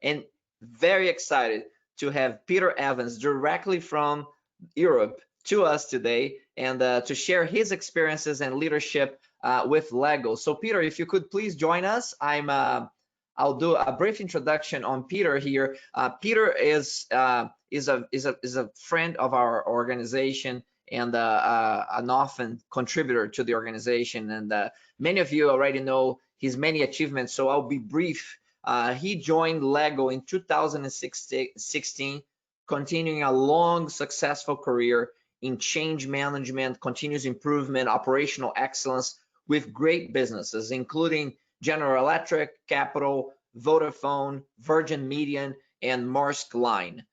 and very excited to have Peter Evans directly from Europe to us today and to share his experiences and leadership with Lego. So Peter, if you could please join us. I'll do a brief introduction on Peter here. Peter is a friend of our organization and an often contributor to the organization. And many of you already know his many achievements, so I'll be brief. He joined Lego in 2016, continuing a long, successful career in change management, continuous improvement, operational excellence with great businesses, including General Electric, Capital, Vodafone, Virgin Media, and Maersk Line.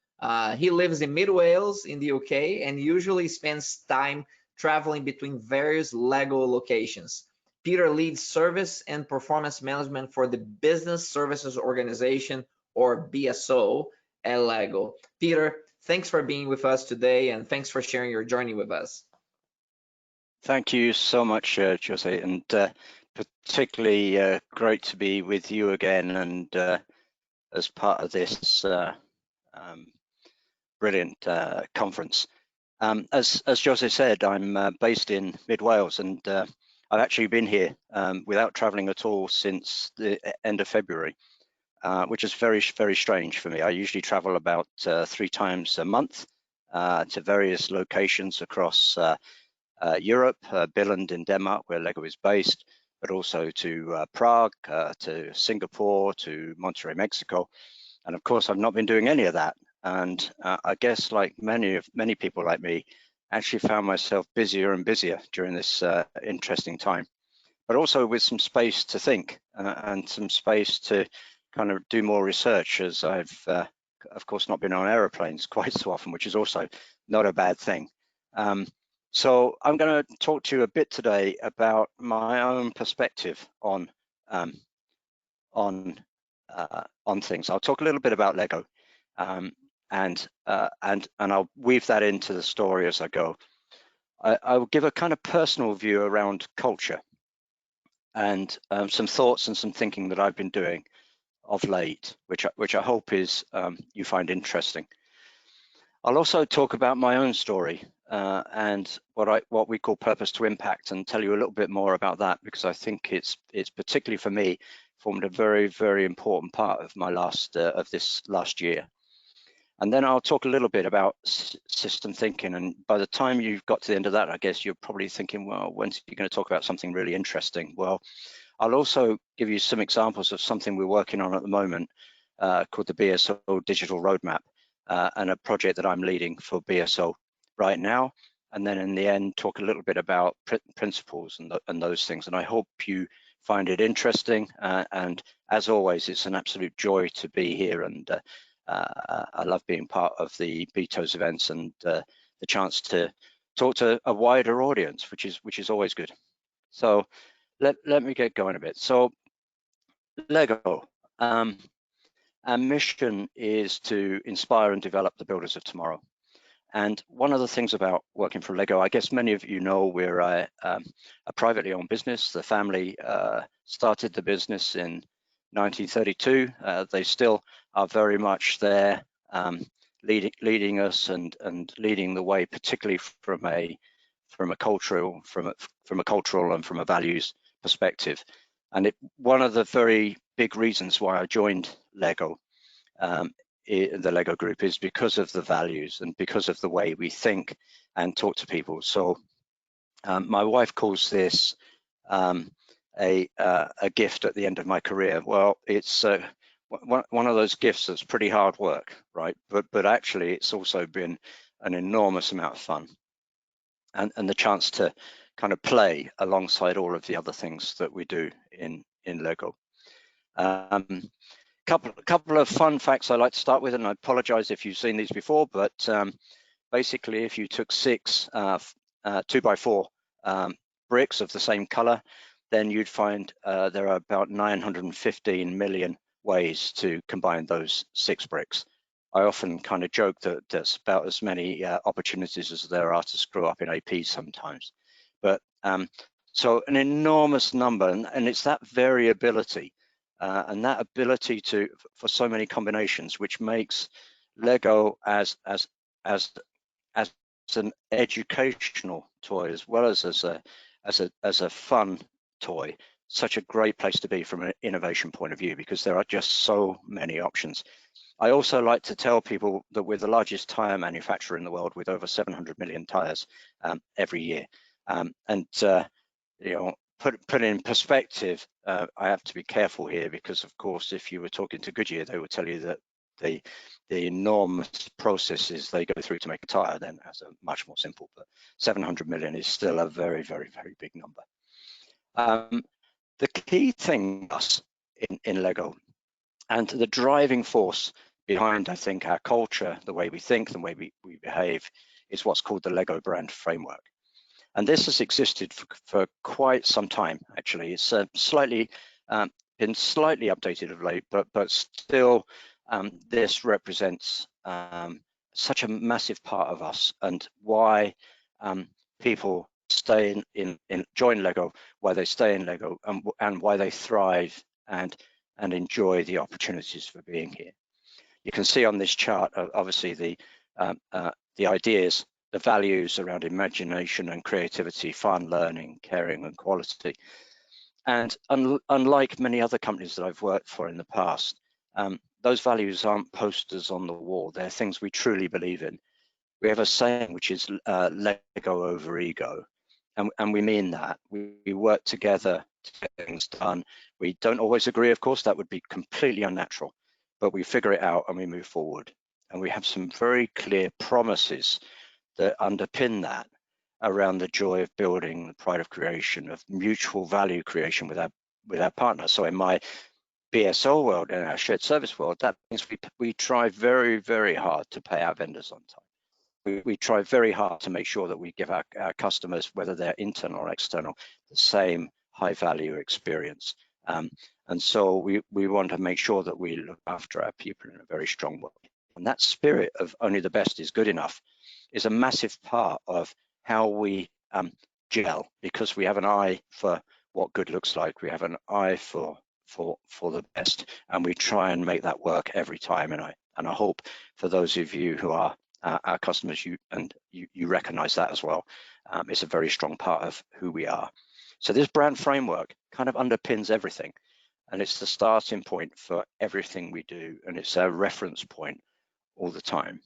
He lives in Mid Wales in the UK and usually spends time traveling between various Lego locations. Peter leads service and performance management for the Business Services Organization, or BSO, at Lego. Peter, thanks for being with us today, and thanks for sharing your journey with us. Thank you so much, Jose, and particularly great to be with you again and as part of this brilliant conference. As Jose said, I'm based in Mid Wales, and I've actually been here without traveling at all since the end of February, which is very, very strange for me. I usually travel about 3 times a month to various locations across Europe, Billund in Denmark, where Lego is based, but also to Prague, to Singapore, to Monterrey, Mexico. And of course, I've not been doing any of that. And I guess like many people like me, actually found myself busier and busier during this interesting time, but also with some space to think and some space to kind of do more research, as I've of course not been on aeroplanes quite so often, which is also not a bad thing. So I'm going to talk to you a bit today about my own perspective on things. I'll talk a little bit about Lego, and I'll weave that into the story as I go. I will give a kind of personal view around culture and some thoughts and some thinking that I've been doing of late, which I hope is you find interesting. I'll also talk about my own story and what we call purpose to impact, and tell you a little bit more about that, because I think it's particularly for me formed a very, very important part of my this last year. And then I'll talk a little bit about system thinking. And by the time you've got to the end of that, I guess you're probably thinking, well, when's you going to talk about something really interesting? Well, I'll also give you some examples of something we're working on at the moment called the BSO Digital Roadmap, and a project that I'm leading for BSO right now. And then in the end, talk a little bit about principles and those things. And I hope you find it interesting. And as always, it's an absolute joy to be here. And I love being part of the BTOES events and the chance to talk to a wider audience, which is always good. So let me get going a bit. So Lego, our mission is to inspire and develop the builders of tomorrow. And one of the things about working for Lego, I guess many of you know, we're a privately owned business. The family started the business in 1932. They still are very much there, leading us and leading the way, particularly from a cultural and from a values perspective. And one of the very big reasons why I joined Lego, the Lego Group, is because of the values and because of the way we think and talk to people. So my wife calls this a gift at the end of my career. Well, it's one of those gifts that's pretty hard work, right? But actually, it's also been an enormous amount of fun, and the chance to kind of play alongside all of the other things that we do in Lego. Couple of fun facts I like to start with, and I apologize if you've seen these before, but basically, if you took 6 2x4 bricks of the same color, then you'd find there are about 915 million ways to combine those 6 bricks. I often kind of joke that there's about as many opportunities as there are to screw up in AP sometimes. But so an enormous number, and it's that variability and that ability for so many combinations, which makes Lego as an educational toy as well as a fun toy, such a great place to be from an innovation point of view, because there are just so many options. I also like to tell people that we're the largest tire manufacturer in the world, with over 700 million tires every year. You know, put in perspective, I have to be careful here, because of course, if you were talking to Goodyear, they would tell you that the enormous processes they go through to make a tire then are much more simple, but 700 million is still a very, very, very big number. The key thing in Lego, and the driving force behind, I think, our culture, the way we think, the way we behave, is what's called the Lego brand framework. And this has existed for quite some time, actually. It's been slightly updated of late, but still, this represents such a massive part of us, and why people stay join Lego, why they stay in Lego, and why they thrive and enjoy the opportunities for being here. You can see on this chart, obviously, the ideas, the values around imagination and creativity, fun, learning, caring, and quality. And unlike many other companies that I've worked for in the past, those values aren't posters on the wall. They're things we truly believe in. We have a saying, which is Lego over ego. And we mean that. We work together to get things done. We don't always agree, of course, that would be completely unnatural, but we figure it out and we move forward. And we have some very clear promises that underpin that, around the joy of building, the pride of creation, of mutual value creation with our partners. So in my BSO world, in our shared service world, that means we try very, very hard to pay our vendors on time. We try very hard to make sure that we give our customers, whether they're internal or external, the same high value experience. And so we want to make sure that we look after our people in a very strong way. And that spirit of only the best is good enough is a massive part of how we gel, because we have an eye for what good looks like. We have an eye for the best, and we try and make that work every time. And I hope for those of you who are our customers, you recognize that as well. It's a very strong part of who we are. So this brand framework kind of underpins everything, and it's the starting point for everything we do, and it's our reference point all the time.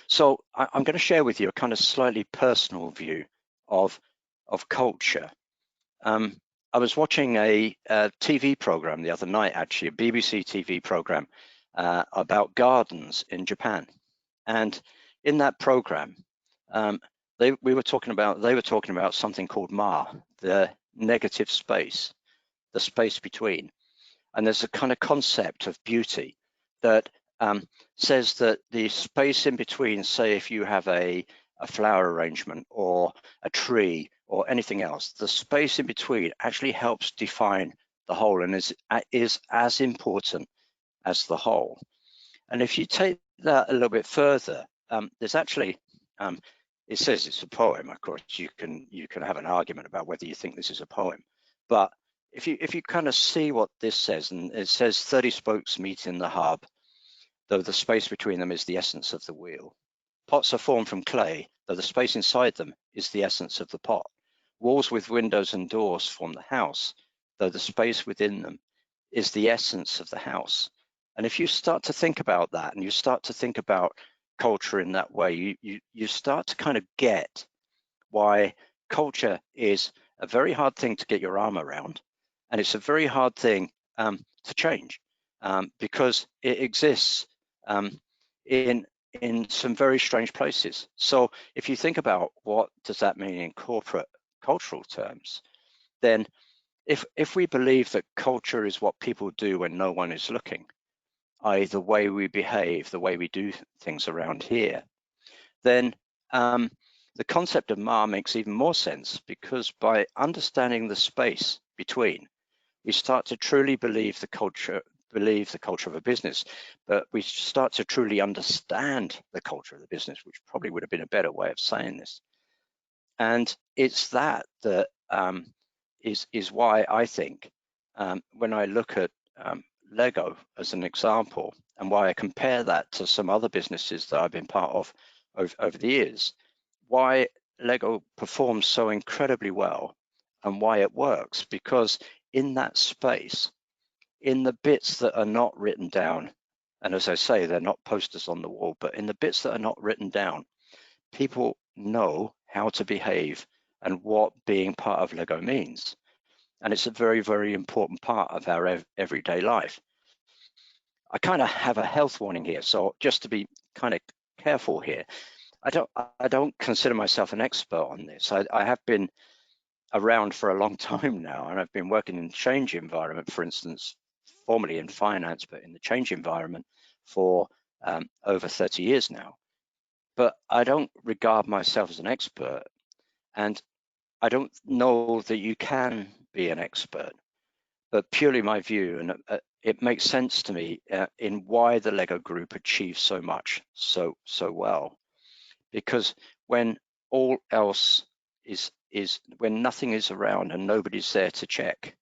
So I'm going to share with you a kind of slightly personal view of culture. I was watching a TV program the other night, actually, a BBC TV program about gardens in Japan. And in that program, they were talking about something called Ma, the negative space, the space between. And there's a kind of concept of beauty that says that the space in between, say if you have a flower arrangement or a tree or anything else, the space in between actually helps define the whole and is as important as the whole. And if you take that a little bit further, there's actually, it says it's a poem. Of course, you can have an argument about whether you think this is a poem, but if you kind of see what this says, and it says 30 spokes meet in the hub, though the space between them is the essence of the wheel. Pots are formed from clay, though the space inside them is the essence of the pot. Walls with windows and doors form the house, though the space within them is the essence of the house. And if you start to think about that, and you start to think about culture in that way, you start to kind of get why culture is a very hard thing to get your arm around, and it's a very hard thing to change, because it exists in some very strange places. So if you think about what does that mean in corporate cultural terms, then if we believe that culture is what people do when no one is looking, i.e. the way we behave, the way we do things around here, then the concept of Ma makes even more sense, because by understanding the space between, we start to truly believe the culture of a business, but we start to truly understand the culture of the business, which probably would have been a better way of saying this. And it's that is why I think when I look at Lego as an example, and why I compare that to some other businesses that I've been part of over the years, why Lego performs so incredibly well and why it works, because in that space, in the bits that are not written down, and as I say, they're not posters on the wall, but in the bits that are not written down, people know how to behave and what being part of Lego means. And it's a very, very important part of our everyday life. I kind of have a health warning here, so just to be kind of careful here, I don't consider myself an expert on this. I have been around for a long time now, and I've been working in change environment, for instance, formerly in finance, but in the change environment for over 30 years now. But I don't regard myself as an expert, and I don't know that you can be an expert, but purely my view, and it makes sense to me in why the Lego Group achieves so much so well. Because when all else is when nothing is around and nobody's there to check,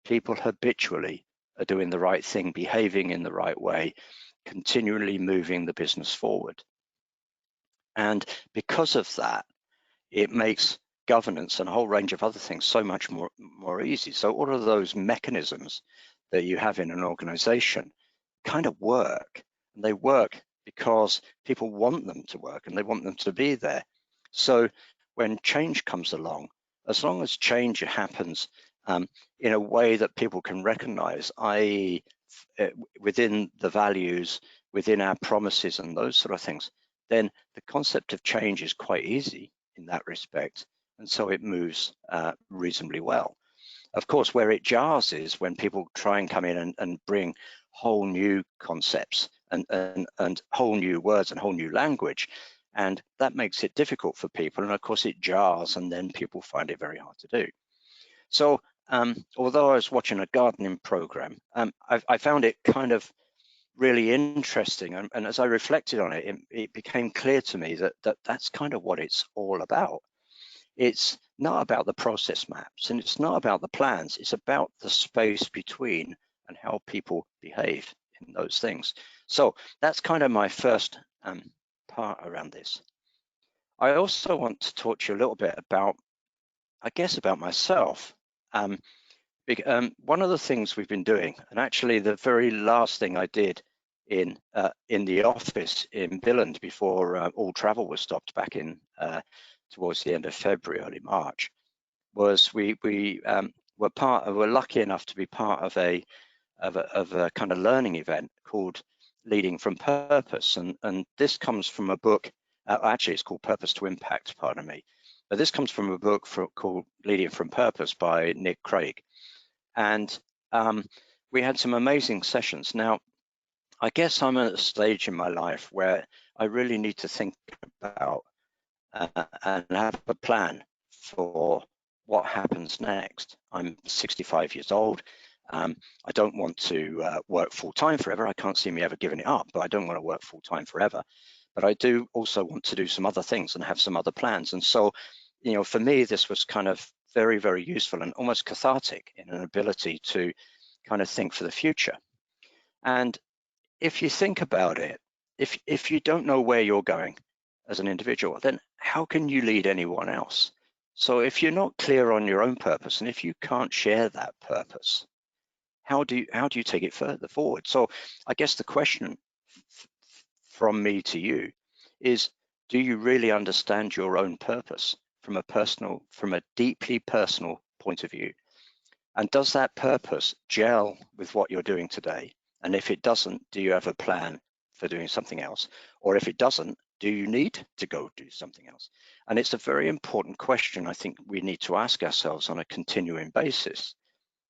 people habitually are doing the right thing, behaving in the right way, continually moving the business forward. And because of that, it makes governance and a whole range of other things so much more easy. So all of those mechanisms that you have in an organization kind of work, and they work because people want them to work and they want them to be there. So when change comes along, as long as change happens in a way that people can recognize, i.e. within the values, within our promises and those sort of things, then the concept of change is quite easy in that respect, and so it moves reasonably well. Of course, where it jars is when people try and come in and bring whole new concepts and whole new words and whole new language, and that makes it difficult for people, and of course it jars, and then people find it very hard to do. So although I was watching a gardening program, I found it kind of really interesting, and as I reflected on it, it became clear to me that that's kind of what it's all about. It's not about the process maps, and it's not about the plans. It's about the space between and how people behave in those things. So that's kind of my first part around this. I also want to talk to you a little bit about, I guess, about myself. One of the things we've been doing, and actually the very last thing I did in the office in Billund before all travel was stopped back in towards the end of February, early March, was we were lucky enough to be part of a kind of learning event called Leading from Purpose, and this comes from a book. Actually, it's called Purpose to Impact. Pardon me, but this comes from a book called Leading from Purpose by Nick Craig, and we had some amazing sessions. Now, I guess I'm at a stage in my life where I really need to think about and have a plan for what happens next. I'm 65 years old. I don't want to work full time forever. I can't see me ever giving it up, but I don't want to work full time forever. But I do also want to do some other things and have some other plans. And so, you know, for me, this was kind of very, very useful and almost cathartic in an ability to kind of think for the future. And if you think about it, if you don't know where you're going as an individual, then how can you lead anyone else? So if you're not clear on your own purpose, and if you can't share that purpose, how do you take it further forward? So I guess the question from me to you is, do you really understand your own purpose from a deeply personal point of view? And does that purpose gel with what you're doing today? And if it doesn't, do you have a plan for doing something else? Or if it doesn't, do you need to go do something else? And it's a very important question I think we need to ask ourselves on a continuing basis.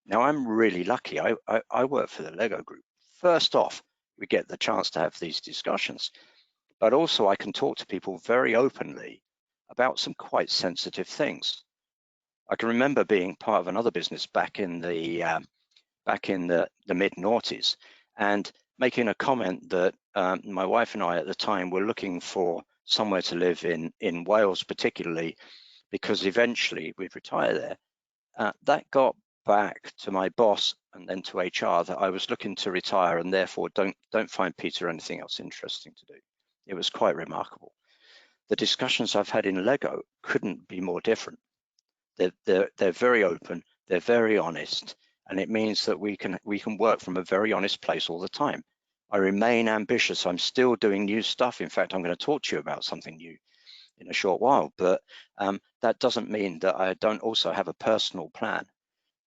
Now, I'm really lucky. I work for the Lego Group. First off, we get the chance to have these discussions, but also I can talk to people very openly about some quite sensitive things. I can remember being part of another business back in the mid noughties and making a comment that my wife and I at the time were looking for somewhere to live in Wales, particularly because eventually we'd retire there. That got back to my boss and then to HR that I was looking to retire and therefore don't find Peter anything else interesting to do. It was quite remarkable. The discussions I've had in Lego couldn't be more different. They're very open, they're very honest, and it means that we can work from a very honest place all the time. I remain ambitious. I'm still doing new stuff. In fact, I'm going to talk to you about something new in a short while, but that doesn't mean that I don't also have a personal plan.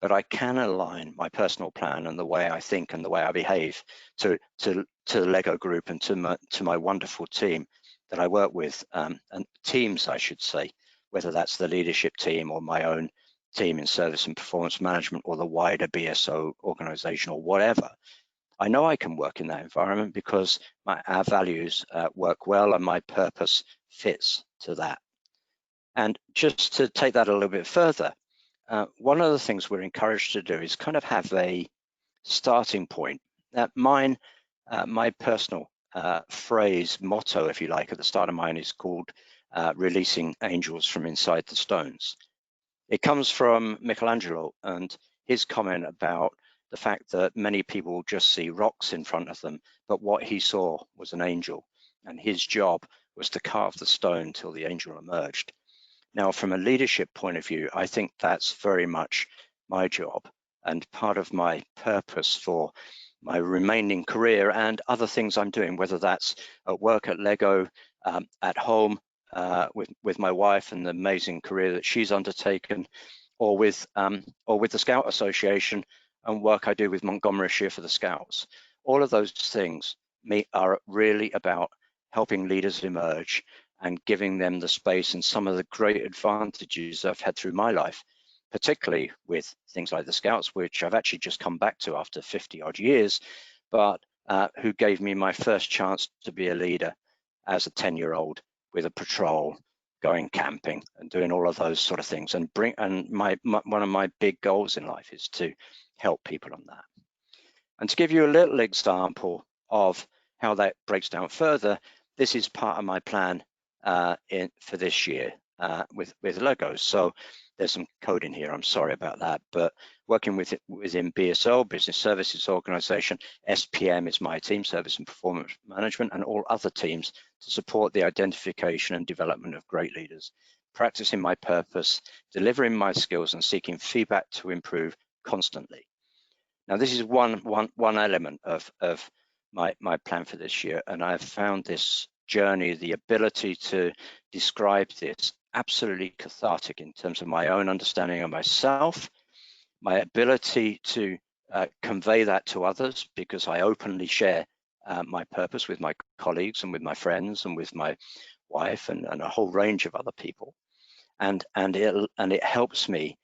But I can align my personal plan and the way I think and the way I behave to the Lego group and to my wonderful team that I work with, and teams, I should say, whether that's the leadership team or my own team in service and performance management or the wider BSO organization or whatever. I know I can work in that environment because our values work well and my purpose fits to that. And just to take that a little bit further, one of the things we're encouraged to do is kind of have a starting point. My personal phrase, motto, if you like, at the start of mine is called releasing angels from inside the stones. It comes from Michelangelo and his comment about the fact that many people just see rocks in front of them, but what he saw was an angel, and his job was to carve the stone till the angel emerged. Now, from a leadership point of view, I think that's very much my job and part of my purpose for my remaining career and other things I'm doing, whether that's at work at Lego, at home with my wife and the amazing career that she's undertaken, or with the Scout Association and work I do with Montgomeryshire for the Scouts. All of those things are really about helping leaders emerge and giving them the space and some of the great advantages I've had through my life, particularly with things like the Scouts, which I've actually just come back to after 50 odd years, but who gave me my first chance to be a leader as a 10-year-old with a patrol, going camping and doing all of those sort of things. And one of my big goals in life is to help people on that. And to give you a little example of how that breaks down further, this is part of my plan for this year with Lego. So there's some code in here, I'm sorry about that, but working within BSO, Business Services Organization, SPM is my team, Service and Performance Management, and all other teams to support the identification and development of great leaders, practicing my purpose, delivering my skills, and seeking feedback to improve constantly. Now, this is one element of my plan for this year, and I've found this journey, the ability to describe this, absolutely cathartic in terms of my own understanding of myself, my ability to convey that to others, because I openly share my purpose with my colleagues and with my friends and with my wife and a whole range of other people, and it helps me,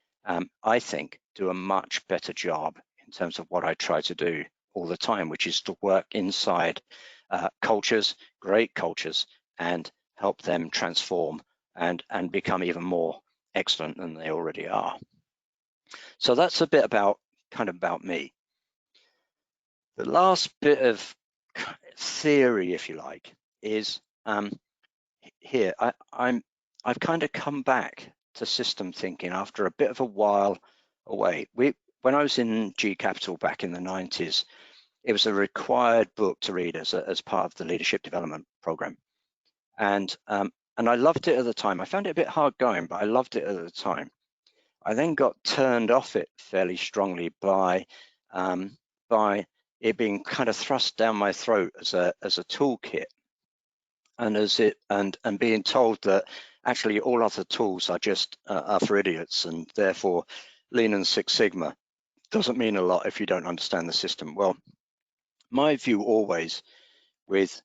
I think, do a much better job in terms of what I try to do all the time, which is to work inside cultures, great cultures, and help them transform and become even more excellent than they already are. So that's a bit about me. The last bit of theory, if you like, is here. I've kind of come back to system thinking after a bit of a while away. When I was in G Capital back in the 90s, it was a required book to read as part of the leadership development program. And I loved it at the time. I found it a bit hard going, but I loved it at the time. I then got turned off it fairly strongly by it being kind of thrust down my throat as a toolkit, and being told that actually all other tools are just are for idiots, and therefore Lean and Six Sigma doesn't mean a lot if you don't understand the system. Well, my view always with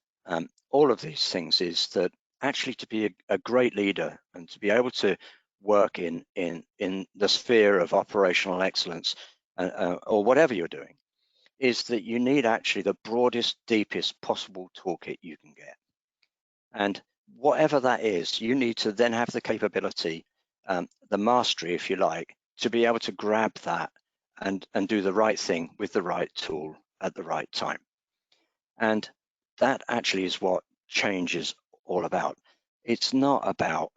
all of these things is that actually to be a great leader and to be able to work in the sphere of operational excellence or whatever you're doing, is that you need actually the broadest, deepest possible toolkit you can get. And whatever that is, you need to then have the capability, the mastery, if you like, to be able to grab that and do the right thing with the right tool at the right time. And that actually is what change is all about. It's not about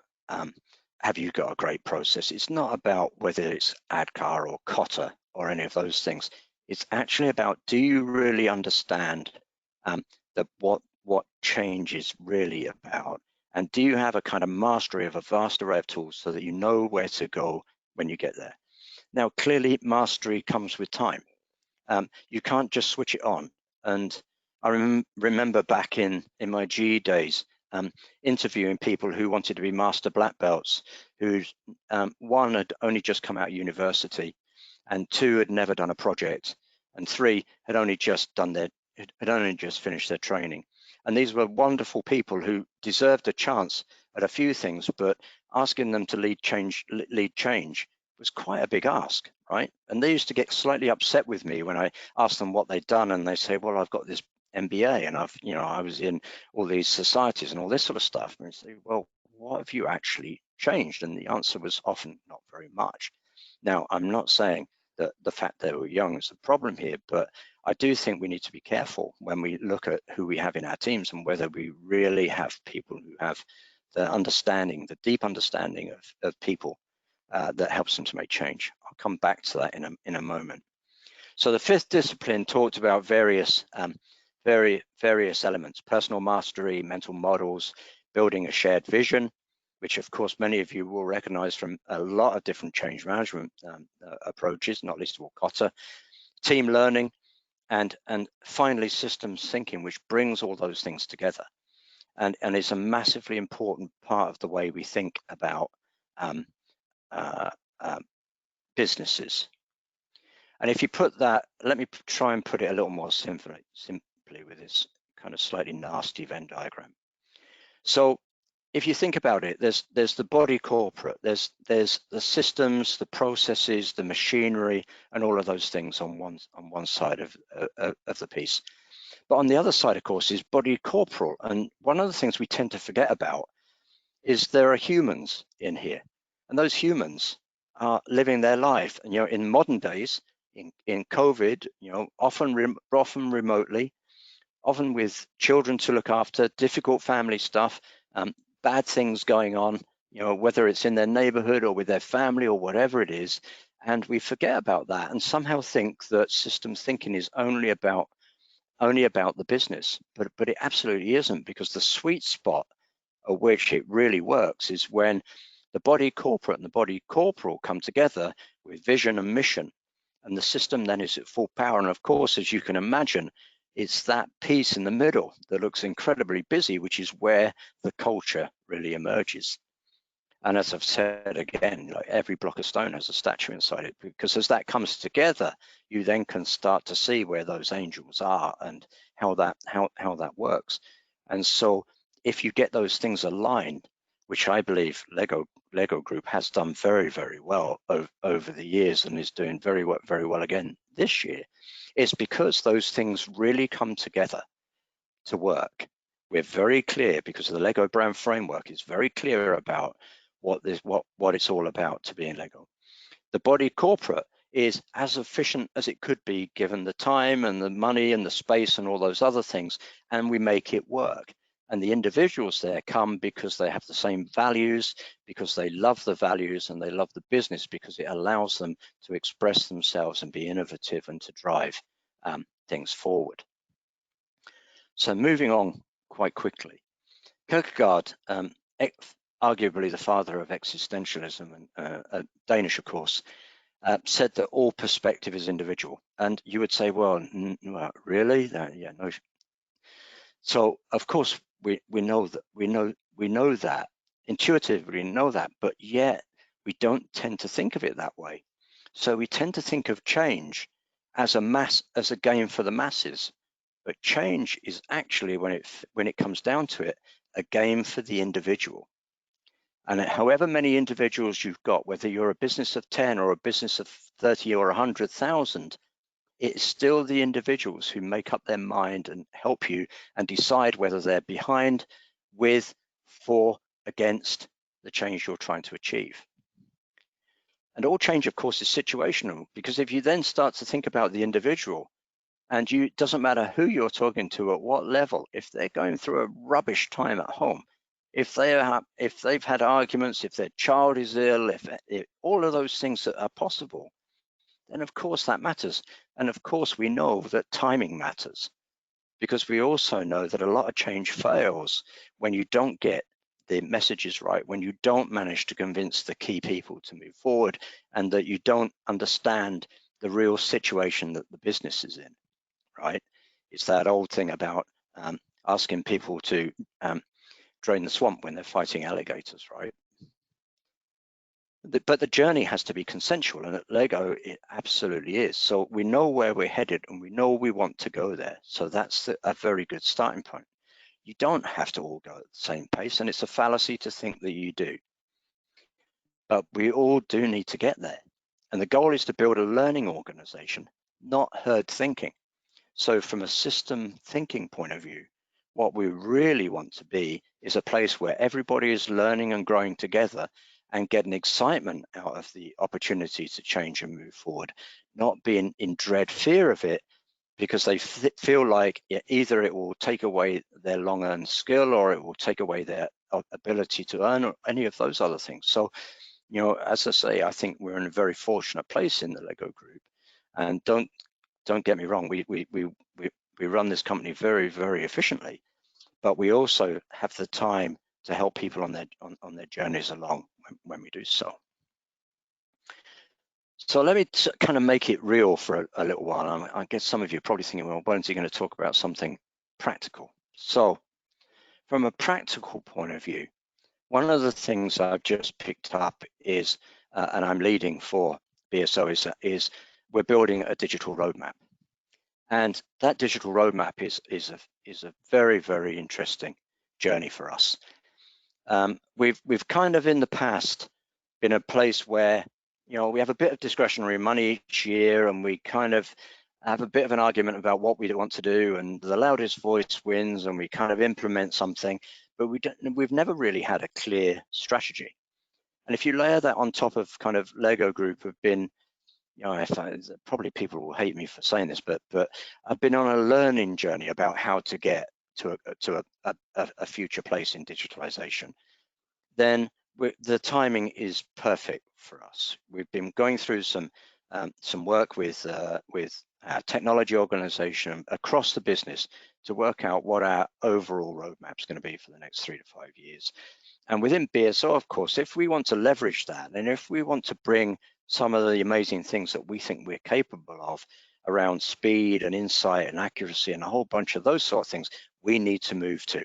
have you got a great process. It's not about whether it's ADKAR or Kotter or any of those things. It's actually about, do you really understand what change is really about? And do you have a kind of mastery of a vast array of tools so that you know where to go when you get there? Now, clearly, mastery comes with time. You can't just switch it on. And I remember back in my GE days, interviewing people who wanted to be master black belts, who's one had only just come out of university, and two had never done a project, and three had only just finished their training. And these were wonderful people who deserved a chance at a few things, but asking them to lead change was quite a big ask, right? And they used to get slightly upset with me when I asked them what they'd done, and they say, well, I've got this MBA and I was in all these societies and all this sort of stuff. And I say, well, what have you actually changed? And the answer was often not very much. Now, I'm not saying that the fact that we're young is a problem here, but I do think we need to be careful when we look at who we have in our teams and whether we really have people who have the understanding, the deep understanding of people that helps them to make change. I'll come back to that in a moment. So the fifth discipline talked about various elements: personal mastery, mental models, building a shared vision, which of course many of you will recognize from a lot of different change management approaches, not least of all Kotter, team learning, and finally systems thinking, which brings all those things together, and is a massively important part of the way we think about businesses. And if you put that, let me try and put it a little more simply with this kind of slightly nasty Venn diagram. So if you think about it, there's the body corporate, there's the systems, the processes, the machinery, and all of those things on one side of the piece. But on the other side, of course, is body corporal. And one of the things we tend to forget about is there are humans in here, and those humans are living their life. And in modern days, in COVID, often remotely, often with children to look after, difficult family stuff, bad things going on, whether it's in their neighborhood or with their family or whatever it is. And we forget about that and somehow think that systems thinking is only about the business, but it absolutely isn't, because the sweet spot at which it really works is when the body corporate and the body corporal come together with vision and mission, and the system then is at full power. And of course, as you can imagine, it's that piece in the middle that looks incredibly busy, which is where the culture really emerges. And as I've said again, like every block of stone has a statue inside it, because as that comes together, you then can start to see where those angels are and how that works. And so if you get those things aligned, which I believe Lego Group has done very, very well over the years and is doing very well again this year, it's because those things really come together to work. We're very clear, because the Lego brand framework is very clear about what it's all about to be in Lego. The body corporate is as efficient as it could be given the time and the money and the space and all those other things, and we make it work. And the individuals there come because they have the same values, because they love the values, and they love the business because it allows them to express themselves and be innovative and to drive things forward. So moving on quite quickly, Kierkegaard, arguably the father of existentialism, and Danish, of course, said that all perspective is individual. And you would say, well, really? Yeah, no. So of course we know that intuitively, we know that, but yet we don't tend to think of it that way. So we tend to think of change as a game for the masses. But change is actually, when it comes down to it, a game for the individual. And however many individuals you've got, whether you're a business of 10 or a business of 30 or 100,000, it's still the individuals who make up their mind and help you and decide whether they're behind, with, for, against the change you're trying to achieve. And all change, of course, is situational, because if you then start to think about the individual, and it doesn't matter who you're talking to at what level, if they're going through a rubbish time at home, if they've had arguments, if their child is ill, if all of those things that are possible, then of course that matters. And of course we know that timing matters, because we also know that a lot of change fails when you don't get the messages right, when you don't manage to convince the key people to move forward, and that you don't understand the real situation that the business is in, right? It's that old thing about asking people to drain the swamp when they're fighting alligators, right? But the journey has to be consensual, and at Lego it absolutely is. So we know where we're headed and we know we want to go there. So that's a very good starting point. You don't have to all go at the same pace, and it's a fallacy to think that you do. But we all do need to get there. And the goal is to build a learning organization, not herd thinking. So from a system thinking point of view, what we really want to be is a place where everybody is learning and growing together and getting excitement out of the opportunity to change and move forward, not being in dread fear of it, because they feel like either it will take away their long-earned skill or it will take away their ability to earn, or any of those other things. So, you know, as I say, I think we're in a very fortunate place in the Lego Group. And don't get me wrong, we run this company very, very efficiently, but we also have the time to help people on their journeys along when we do so. So let me kind of make it real for a little while. I guess some of you are probably thinking, well, when's he going to talk about something practical? So from a practical point of view, one of the things I've just picked up is, and I'm leading for BSO, is we're building a digital roadmap. And that digital roadmap is a very, very interesting journey for us. We've kind of in the past been a place where, you know, we have a bit of discretionary money each year, and we kind of have a bit of an argument about what we want to do, and the loudest voice wins, and we kind of implement something, but we've never really had a clear strategy. And if you layer that on top of kind of Lego Group have been, you know, probably people will hate me for saying this, but I've been on a learning journey about how to get to a future place in digitalization, then the timing is perfect for us. We've been going through some work with our technology organization across the business to work out what our overall roadmap is going to be for the next 3 to 5 years. And within BSO, of course, if we want to leverage that, and if we want to bring some of the amazing things that we think we're capable of around speed and insight and accuracy and a whole bunch of those sort of things, we need to move to.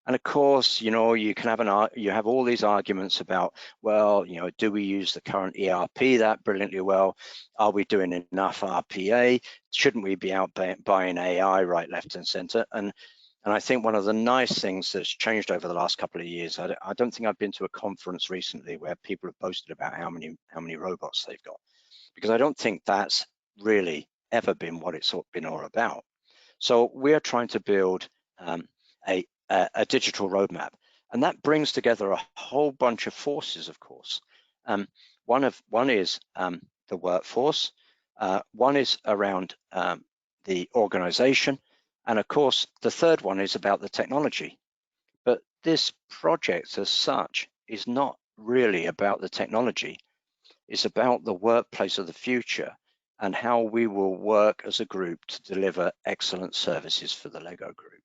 And of course, you know, you can have all these arguments about, well, you know, do we use the current ERP that brilliantly well? Are we doing enough RPA? Shouldn't we be out buying AI right, left, and center? And I think one of the nice things that's changed over the last couple of years, I don't think I've been to a conference recently where people have boasted about how many robots they've got, because I don't think that's really ever been what it's been all about. So we're trying to build a digital roadmap, and that brings together a whole bunch of forces, of course. One is the workforce, one is around the organization, and of course the third one is about the technology. But this project as such is not really about the technology. It's about the workplace of the future and how we will work as a group to deliver excellent services for the Lego Group.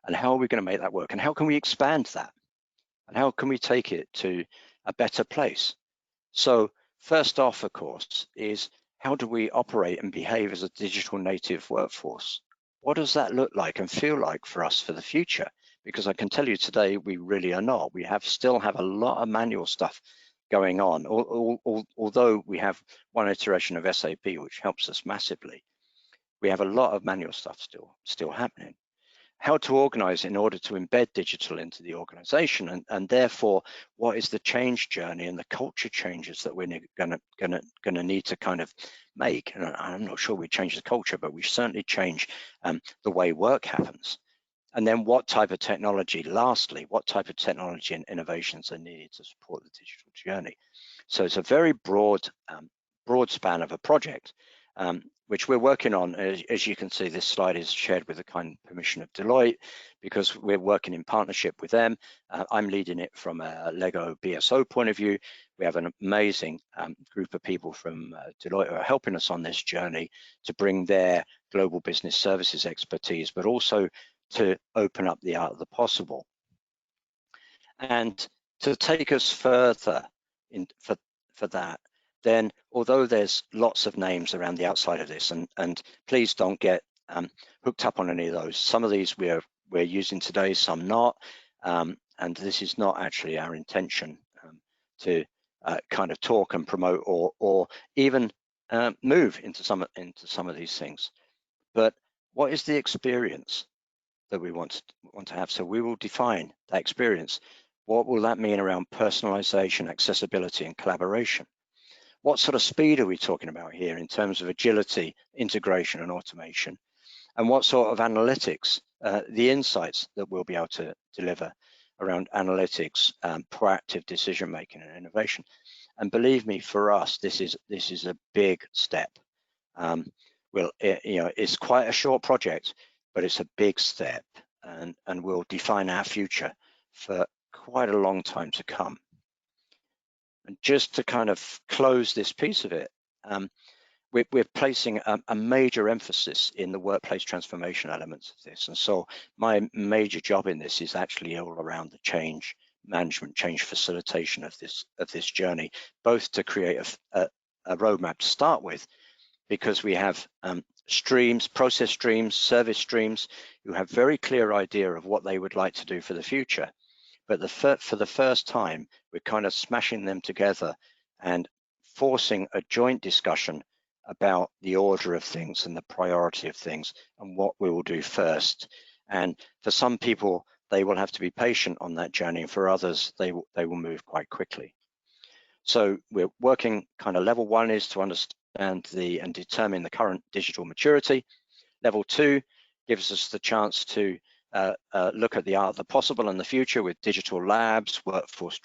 And how are we going to make that work? And how can we expand that? And how can we take it to a better place? So first off, of course, is how do we operate and behave as a digital native workforce? What does that look like and feel like for us for the future? Because I can tell you today, we really are not. We still have a lot of manual stuff going on, although we have one iteration of SAP, which helps us massively. We have a lot of manual stuff still happening. How to organize in order to embed digital into the organization, and therefore what is the change journey and the culture changes that we're gonna need to kind of make. And I'm not sure we change the culture, but we certainly change the way work happens. And then what type of technology, lastly, what type of technology and innovations are needed to support the digital journey. So it's a very broad span of a project. which we're working on. As you can see, this slide is shared with the kind permission of Deloitte, because we're working in partnership with them. I'm leading it from a Lego BSO point of view. We have an amazing group of people from Deloitte who are helping us on this journey to bring their global business services expertise, but also to open up the art of the possible. And to take us further for that, then although there's lots of names around the outside of this, and please don't get hooked up on any of those. Some of these we're using today, some not, and this is not actually our intention to kind of talk and promote or even move into some of these things. But what is the experience that we want to have? So we will define that experience. What will that mean around personalization, accessibility, and collaboration? What sort of speed are we talking about here in terms of agility, integration, and automation? And what sort of analytics, the insights that we'll be able to deliver around analytics, proactive decision making, and innovation? And believe me, for us, this is a big step. It's quite a short project, but it's a big step, and will define our future for quite a long time to come. And just to kind of close this piece of it, we're placing a major emphasis in the workplace transformation elements of this. And so my major job in this is actually all around the change management, change facilitation of this journey, both to create a roadmap to start with, because we have streams, process streams, service streams, who have very clear idea of what they would like to do for the future. But for the first time, we're kind of smashing them together and forcing a joint discussion about the order of things and the priority of things and what we will do first. And for some people, they will have to be patient on that journey, and for others, they will move quite quickly. So we're working kind of level 1 is to understand and determine the current digital maturity. Level 2 gives us the chance to look at the art of the possible in the future with digital labs, workforce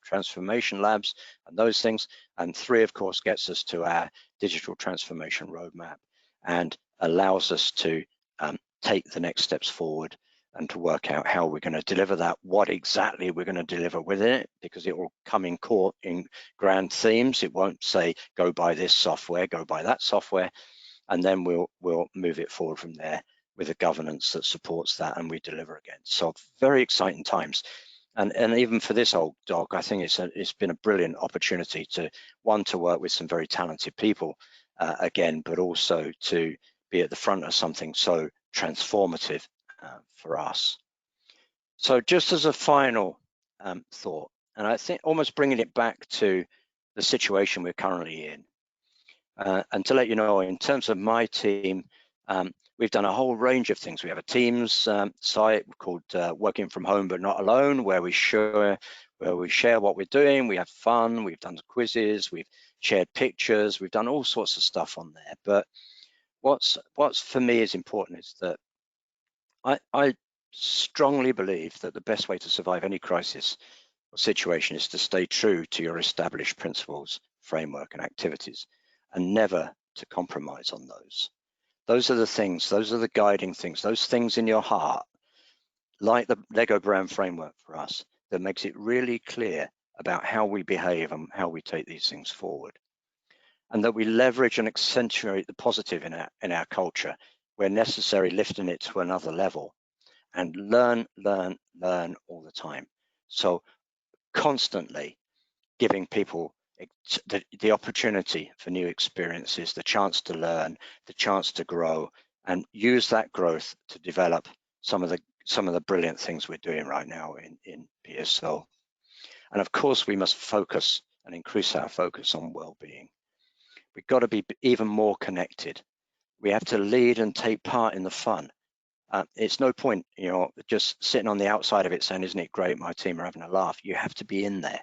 transformation labs, and those things. And 3, of course, gets us to our digital transformation roadmap and allows us to take the next steps forward and to work out how we're going to deliver that, what exactly we're going to deliver within it, because it will come in grand themes. It won't say, go buy this software, go buy that software, and then we'll move it forward from there with a governance that supports that, and we deliver again. So very exciting times. And even for this old dog, I think it's been a brilliant opportunity to work with some very talented people again, but also to be at the front of something so transformative for us. So just as a final thought, and I think almost bringing it back to the situation we're currently in, and to let you know, in terms of my team, we've done a whole range of things. We have a Teams site called Working From Home But Not Alone, where we share what we're doing. We have fun. We've done quizzes. We've shared pictures. We've done all sorts of stuff on there. But what's for me is important is that I strongly believe that the best way to survive any crisis or situation is to stay true to your established principles, framework, and activities, and never to compromise on those. Those are the things, those are the guiding things, those things in your heart, like the Lego brand framework for us, that makes it really clear about how we behave and how we take these things forward. And that we leverage and accentuate the positive in our culture, where necessary, lifting it to another level, and learn all the time. So constantly giving people the opportunity for new experiences, the chance to learn, the chance to grow, and use that growth to develop some of the brilliant things we're doing right now in BSO. And of course, we must focus and increase our focus on well-being. We've got to be even more connected. We have to lead and take part in the fun. It's no point, just sitting on the outside of it saying, isn't it great, my team are having a laugh. You have to be in there.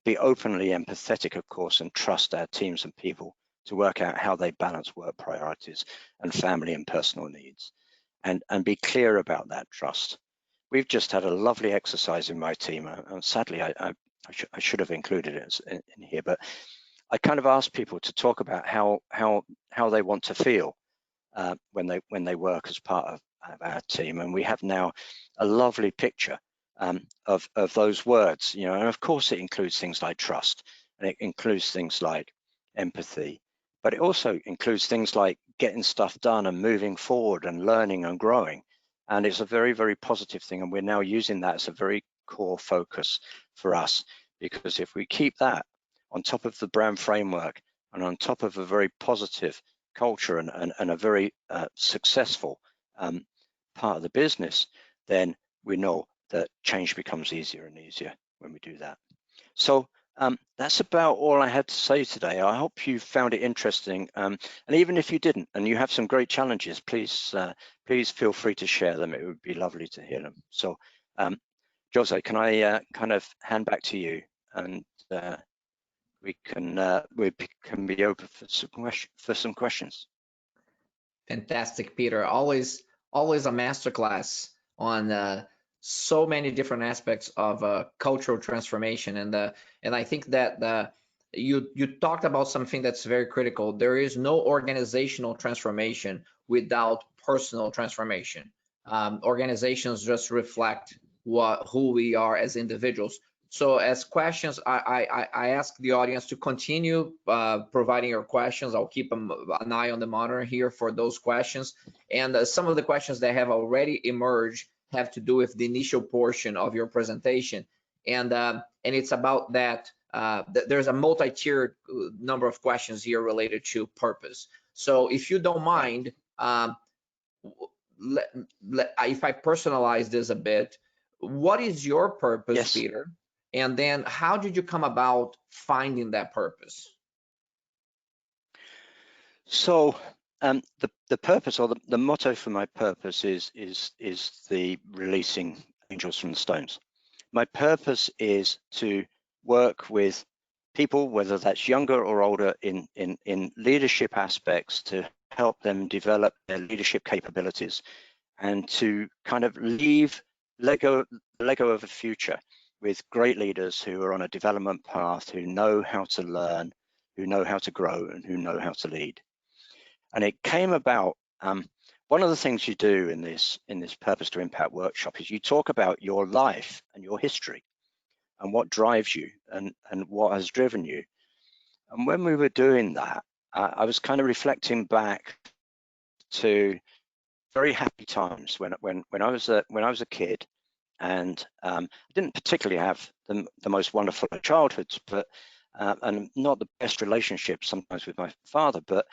Be openly empathetic, of course, and trust our teams and people to work out how they balance work priorities and family and personal needs, and be clear about that trust. We've just had a lovely exercise in my team, and sadly, I should have included it in here, but I kind of ask people to talk about how they want to feel when they work as part of our team, and we have now a lovely picture of those words, you know. And of course, it includes things like trust, and it includes things like empathy, but it also includes things like getting stuff done and moving forward and learning and growing. And it's a very, very positive thing, and we're now using that as a very core focus for us, because if we keep that on top of the brand framework and on top of a very positive culture and a very successful part of the business, then we know that change becomes easier and easier when we do that. So that's about all I had to say today. I hope you found it interesting, and even if you didn't and you have some great challenges, please feel free to share them. It would be lovely to hear them. So Jose, can I kind of hand back to you, and we can be open for some questions. Fantastic, Peter. Always a masterclass on so many different aspects of cultural transformation, and I think that you talked about something that's very critical. There is no organizational transformation without personal transformation. Organizations just reflect who we are as individuals. So as questions, I ask the audience to continue providing your questions. I'll keep an eye on the monitor here for those questions. And some of the questions that have already emerged have to do with the initial portion of your presentation. And it's about that. There's a multi-tiered number of questions here related to purpose. So if you don't mind, if I personalize this a bit, what is your purpose, yes. Peter? And then how did you come about finding that purpose? So the purpose, or the motto for my purpose is the releasing angels from the stones. My purpose is to work with people, whether that's younger or older, in leadership aspects, to help them develop their leadership capabilities and to kind of leave Lego of a future with great leaders who are on a development path, who know how to learn, who know how to grow, and who know how to lead. And it came about, one of the things you do in this Purpose to Impact workshop is you talk about your life and your history and what drives you and what has driven you. And when we were doing that, I was kind of reflecting back to very happy times when I was a kid, and I didn't particularly have the most wonderful childhoods, but and not the best relationships sometimes with my father, but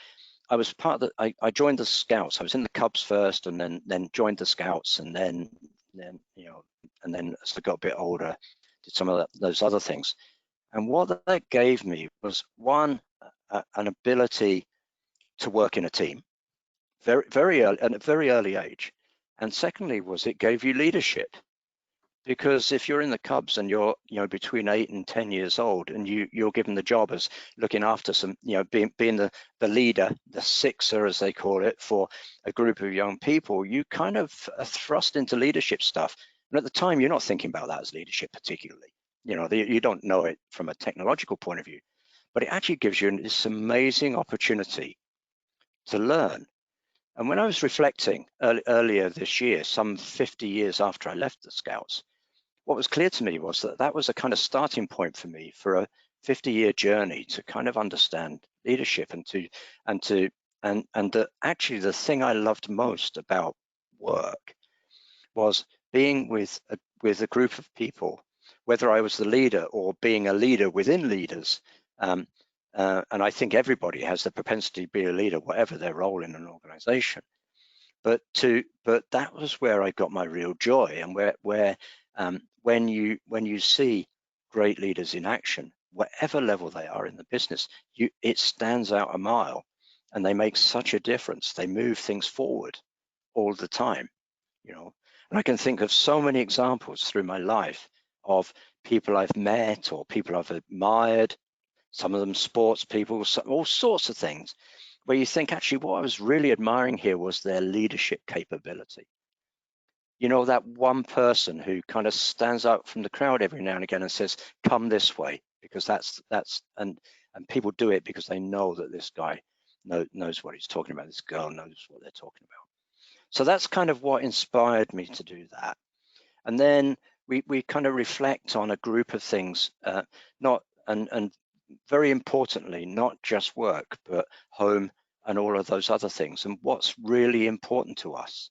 I was part of I joined the Scouts. I was in the Cubs first, and then joined the Scouts, and then you know, and then as I got a bit older, did some of those other things. And what that gave me was, one, an ability to work in a team, very early, at a very early age, and secondly was it gave you leadership. Because if you're in the Cubs and you're between 8 and 10 years old, and you're given the job as looking after some, being the leader, the sixer as they call it, for a group of young people, you kind of are thrust into leadership stuff. And at the time, you're not thinking about that as leadership particularly. You don't know it from a technological point of view, but it actually gives you this amazing opportunity to learn. And when I was reflecting earlier this year, some 50 years after I left the Scouts, what was clear to me was that was a kind of starting point for me for a 50-year journey to kind of understand leadership, and that actually the thing I loved most about work was being with a group of people, whether I was the leader or being a leader within leaders. And I think everybody has the propensity to be a leader, whatever their role in an organization. But that was where I got my real joy, and where when you see great leaders in action, whatever level they are in the business, it stands out a mile, and they make such a difference. They move things forward all the time, And I can think of so many examples through my life of people I've met or people I've admired, some of them sports people, all sorts of things, where you think, actually, what I was really admiring here was their leadership capability. That one person who kind of stands out from the crowd every now and again and says, come this way, because that's and And people do it because they know that this guy knows what he's talking about, this girl knows what they're talking about. So that's kind of what inspired me to do that. And then we kind of reflect on a group of things, and very importantly, not just work, but home and all of those other things, and what's really important to us.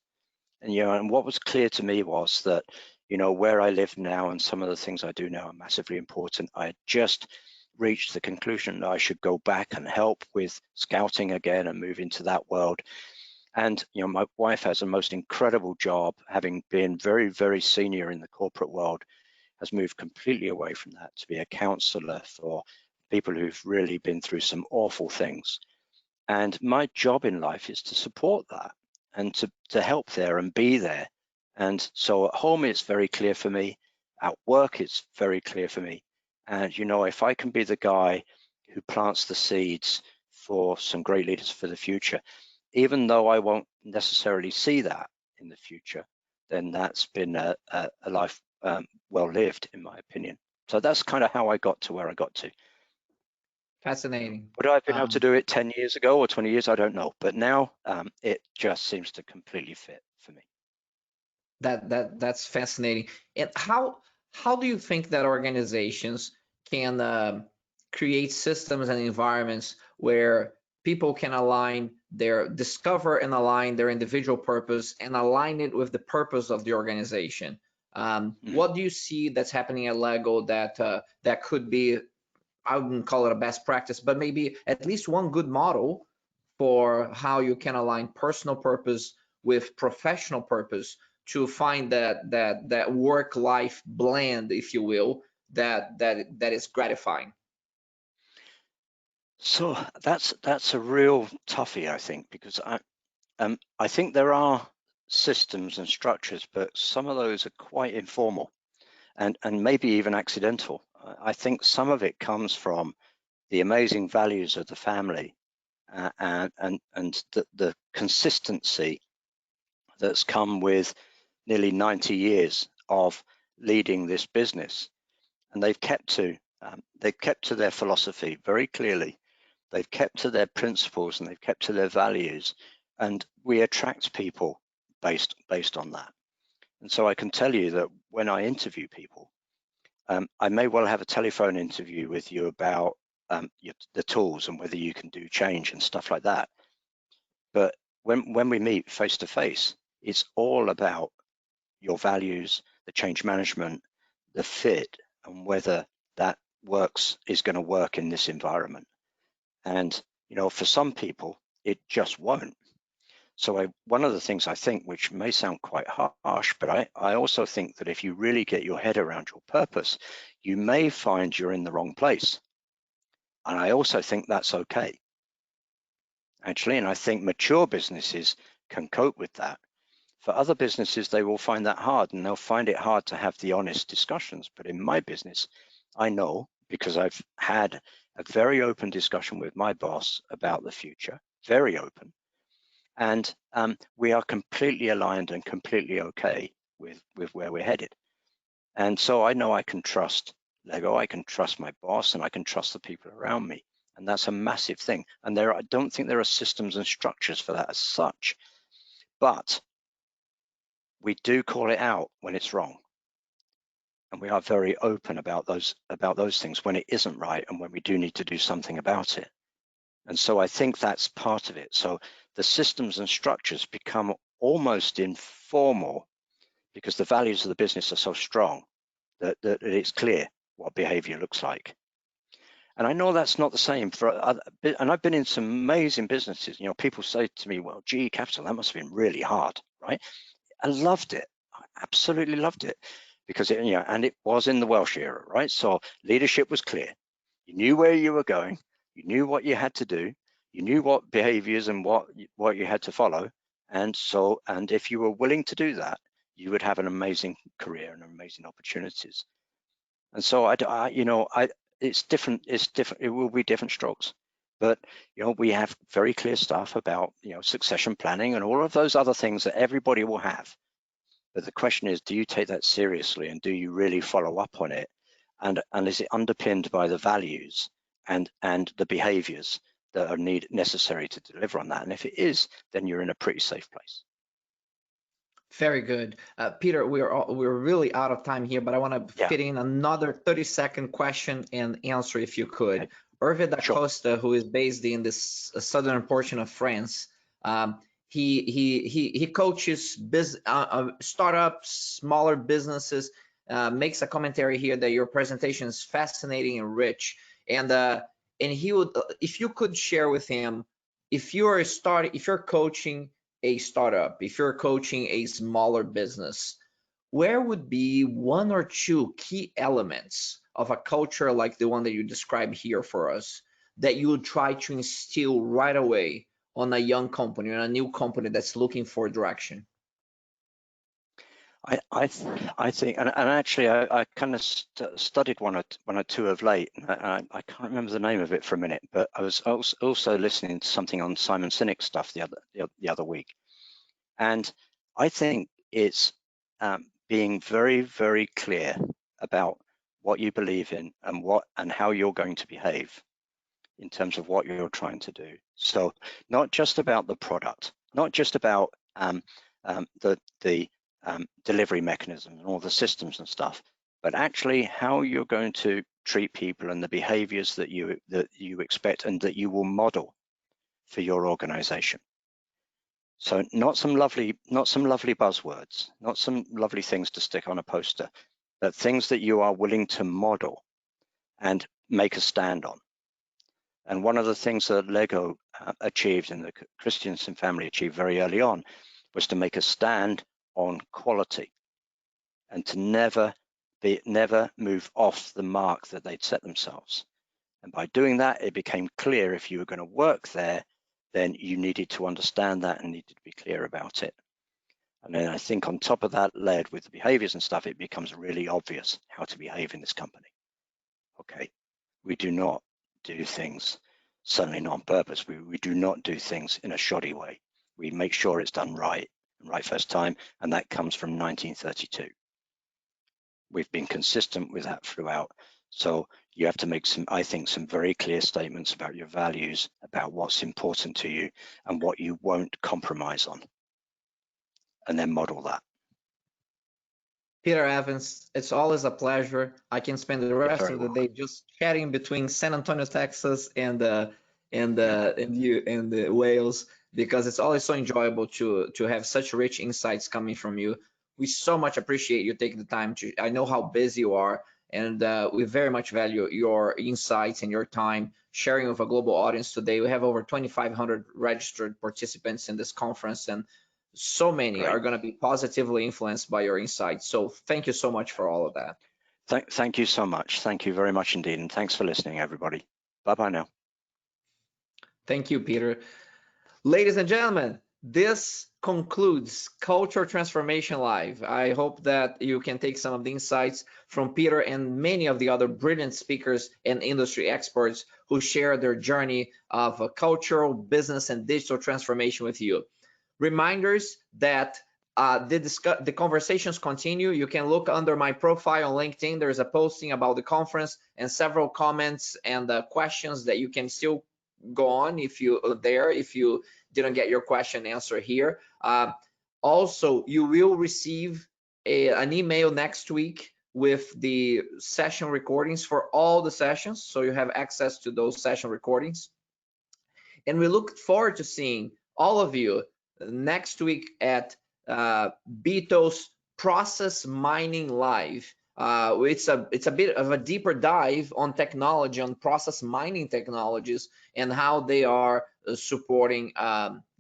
And and what was clear to me was that where I live now and some of the things I do now are massively important. I had just reached the conclusion that I should go back and help with scouting again and move into that world. And my wife has a most incredible job, having been very, very senior in the corporate world, has moved completely away from that to be a counselor for people who've really been through some awful things. And my job in life is to support that and to help there and be there. And so at home, it's very clear for me. At work, it's very clear for me. And if I can be the guy who plants the seeds for some great leaders for the future, even though I won't necessarily see that in the future, then that's been a life well lived, in my opinion. So that's kind of how I got to where I got to. Fascinating. Would I have been able to do it 10 years ago or 20 years? I don't know. But now it just seems to completely fit for me. That's fascinating. And how do you think that organizations can create systems and environments where people can discover and align their individual purpose and align it with the purpose of the organization? What do you see that's happening at Lego that could be, I wouldn't call it a best practice, but maybe at least one good model for how you can align personal purpose with professional purpose to find that work-life blend, if you will, that is gratifying? So that's a real toughie, I think, because I think there are systems and structures, but some of those are quite informal and maybe even accidental. I think some of it comes from the amazing values of the family and the consistency that's come with nearly 90 years of leading this business. And they've kept to their philosophy very clearly. They've kept to their principles and they've kept to their values, and we attract people based on that. And so I can tell you that when I interview people, I may well have a telephone interview with you about the tools and whether you can do change and stuff like that. But when we meet face to face, it's all about your values, the change management, the fit, and whether that is going to work in this environment. And for some people, it just won't. So one of the things I think, which may sound quite harsh, but I also think that if you really get your head around your purpose, you may find you're in the wrong place. And I also think that's okay, actually. And I think mature businesses can cope with that. For other businesses, they will find that hard, and they'll find it hard to have the honest discussions. But in my business, I know, because I've had a very open discussion with my boss about the future, very open. And we are completely aligned and completely okay with where we're headed. And so I know I can trust Lego, I can trust my boss, and I can trust the people around me. And that's a massive thing. And I don't think there are systems and structures for that as such. But we do call it out when it's wrong. And we are very open about those things when it isn't right and when we do need to do something about it. And so I think that's part of it. So the systems and structures become almost informal because the values of the business are so strong that it's clear what behavior looks like. And I know that's not the same for other, and I've been in some amazing businesses. People say to me, well, GE Capital, that must have been really hard, right? I loved it. I absolutely loved it because and it was in the Welsh era, right? So leadership was clear. You knew where you were going. You knew what you had to do. You knew what behaviors and what you had to follow. And if you were willing to do that, you would have an amazing career and amazing opportunities. And so it's different. It's different. It will be different strokes. But we have very clear stuff about succession planning and all of those other things that everybody will have. But the question is, do you take that seriously and do you really follow up on it? And is it underpinned by the values and the behaviors that are necessary to deliver on that. And if it is, then you're in a pretty safe place. Very good. Peter, we're really out of time here, but I want to fit in another 30-second question and answer if you could. Okay. Hervé da Sure. Costa, who is based in this southern portion of France, he coaches startups, smaller businesses, makes a commentary here that your presentation is fascinating and rich. And he would, if you could share with him, if you're coaching a startup, if you're coaching a smaller business, where would be one or two key elements of a culture like the one that you described here for us that you would try to instill right away on a young company, on a new company that's looking for direction? I think, and actually, I kind of studied one or two of late. I can't remember the name of it for a minute, but I was also listening to something on Simon Sinek's stuff the other week, and I think it's being very, very clear about what you believe in and how you're going to behave in terms of what you're trying to do. So not just about the product, not just about the delivery mechanisms and all the systems and stuff, but actually how you're going to treat people and the behaviors that you expect and that you will model for your organization. So not some lovely buzzwords, not some lovely things to stick on a poster, but things that you are willing to model and make a stand on. And one of the things that Lego achieved and the Christensen family achieved very early on was to make a stand on quality and to never move off the mark that they'd set themselves. And by doing that, it became clear if you were going to work there, then you needed to understand that and needed to be clear about it. And then I think on top of that, layered with the behaviors and stuff, it becomes really obvious how to behave in this company. Okay, we do not do things, certainly not on purpose. We do not do things in a shoddy way. We make sure it's done right first time, and that comes from 1932. We've been consistent with that throughout. So you have to make some very clear statements about your values, about what's important to you and what you won't compromise on, and then model that. Peter Evans, it's always a pleasure. I can spend the rest of the day just chatting between San Antonio, Texas, and Wales, because it's always so enjoyable to have such rich insights coming from you. We so much appreciate you taking the time to. I know how busy you are, and we very much value your insights and your time sharing with a global audience today. We have over 2,500 registered participants in this conference, and so many are going to be positively influenced by your insights. So thank you so much for all of that. Thank you so much. Thank you very much indeed. And thanks for listening, everybody. Bye-bye now. Thank you, Peter. Ladies and gentlemen, this concludes Culture Transformation Live. I hope that you can take some of the insights from Peter and many of the other brilliant speakers and industry experts who share their journey of cultural, business, and digital transformation with you. Reminders that the conversations continue. You can look under my profile on LinkedIn. There's a posting about the conference and several comments and questions that you can still go on if you didn't get your question answered here. Also, you will receive an email next week with the session recordings for all the sessions, so you have access to those session recordings. And we look forward to seeing all of you next week at BTOES Process Mining Live. It's a bit of a deeper dive on technology, on process mining technologies, and how they are supporting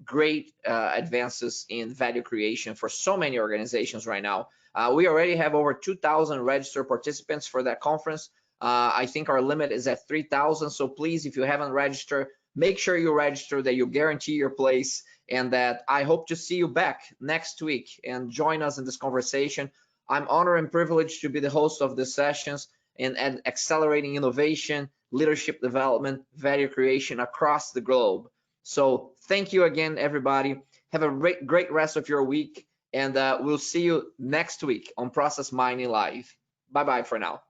great advances in value creation for so many organizations right now. We already have over 2,000 registered participants for that conference. I think our limit is at 3,000. So please, if you haven't registered, make sure you register, that you guarantee your place, and that I hope to see you back next week and join us in this conversation. I'm honored and privileged to be the host of the sessions and accelerating innovation, leadership development, value creation across the globe. So thank you again, everybody. Have a great rest of your week, and we'll see you next week on Process Mining Live. Bye-bye for now.